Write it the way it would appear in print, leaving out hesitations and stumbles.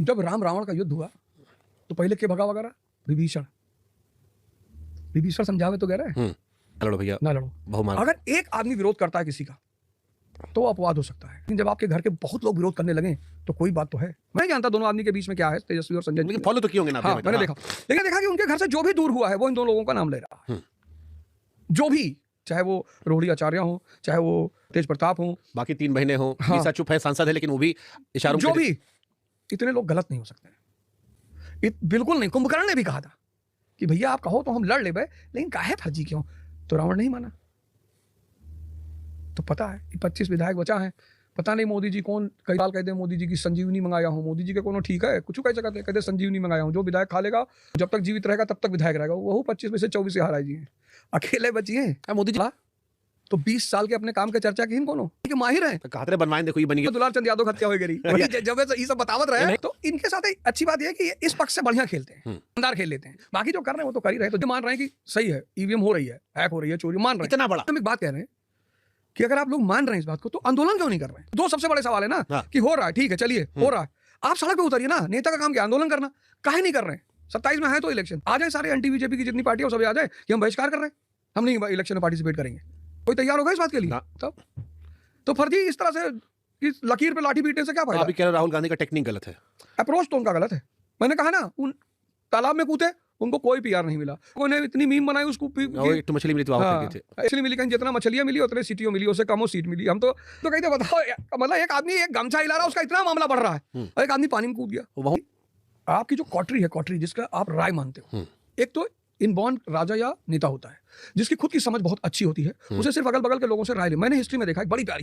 जब राम रावण का युद्ध हुआ तो पहले के भगा वगैरह विभीषण। विभीषण समझावे तो कह रहे हैं लड़ो भैया, ना लड़ो। बहुमान। अगर एक आदमी विरोध करता है किसी का तो अपवाद हो सकता है, लेकिन जब आपके घर के बहुत लोग विरोध करने लगे तो कोई बात तो है। मैं जानता दोनों आदमी के बीच में क्या है, तेजस्वी और संजय। लेकिन फॉलो तो किए होंगे ना? हाँ, मैंने देखा, लेकिन देखा कि उनके घर से जो भी दूर हुआ है वो इन दोनों लोगों का नाम ले रहा है। जो भी, चाहे वो रोहिणी आचार्य हो, चाहे वो तेज प्रताप हो, बाकी 3 बहनें हो। हाँ। मीसा चुप है, सांसद है, लेकिन वो भी इशारों जो भी, इतने लोग गलत नहीं हो सकते। बिल्कुल नहीं। कुंभकर्ण ने भी कहा था कि भैया आप कहो तो हम लड़ ले भाई, लेकिन काहे फर्जी क्यों? तो रावण नहीं माना। तो पता है 25 विधायक बचा है, पता नहीं मोदी जी कौन कई साल कहते हैं मोदी जी की संजीवनी मंगाया हूं, मोदी जी के कोनो ठीक है कुछ कह सकते कहते संजीवनी मंगाया हूं, जो विधायक खा लेगा जब तक जीवित रहेगा तब तक विधायक रहेगा। वो 25 में से 24 से हारा जी हैं, अकेले बचिए हैं मोदी जी। तो 20 साल के अपने काम के चर्चा की कोनो कि माहिर है कहते बनवाएं, देखो ये बनी गई दुलार चंद यादव हत्या हो गई। जब ये सब बतावत रहे तो इनके साथ अच्छी बात यह कि इस पक्ष से बढ़िया खेलते हैं, शानदार खेल लेते हैं। बाकी जो कर रहे हैं वो तो कर ही रहे हैं। तो मान रहे हैं कि सही है, ईवीएम हो रही है, हैक हो रही है, चोरी मान रहे हैं। इतना बड़ा हम एक बात कह रहे हैं कि अगर आप लोग मान रहे हैं इस बात को तो आंदोलन क्यों नहीं कर रहे हैं? दो सबसे बड़े सवाल है ना। कि हो रहा है, ठीक है, चलिए हो रहा है, आप सड़क पे उतरिए ना। नेता का काम क्या आंदोलन करना? काहे नहीं कर रहे हैं? 27 में है तो इलेक्शन आ जाए, सारे एंटी बीजेपी की जितनी पार्टी है सब आ जाए कि हम बहिष्कार कर रहे हैं, हम नहीं इलेक्शन में पार्टिसिपेट करेंगे। कोई तैयार होगा इस बात के लिए? तब तो फर्जी इस तरह से इस लकीर पे लाठी पीटने से क्या फायदा? अभी कह रहे राहुल गांधी का टेक्निक गलत है, अप्रोच तो उनका गलत है। मैंने कहा ना, उन तालाब में कूदे, उनको कोई पीआर नहीं मिला। उन्हें इतनी मीम बनाई उसको एक मछली मिली तो इसलिए मिली, कहीं जितना मछलियां मिली उतने सीटियों मिली, उससे कम सीट मिली। हम तो कहते बताओ, मतलब एक आदमी एक गमछा हिला रहा है, उसका इतना मामला बढ़ रहा है, और एक आदमी पानी में कूद गया। आपकी जो कॉटरी है, कॉटरी जिसका आप राय मानते हो, एक तो इनबॉर्न राजा या नेता होता है जिसकी खुद की समझ बहुत अच्छी होती है, उसे सिर्फ अगल बगल के लोगों से राय ले। मैंने हिस्ट्री में देखा एक बड़ी प्यारी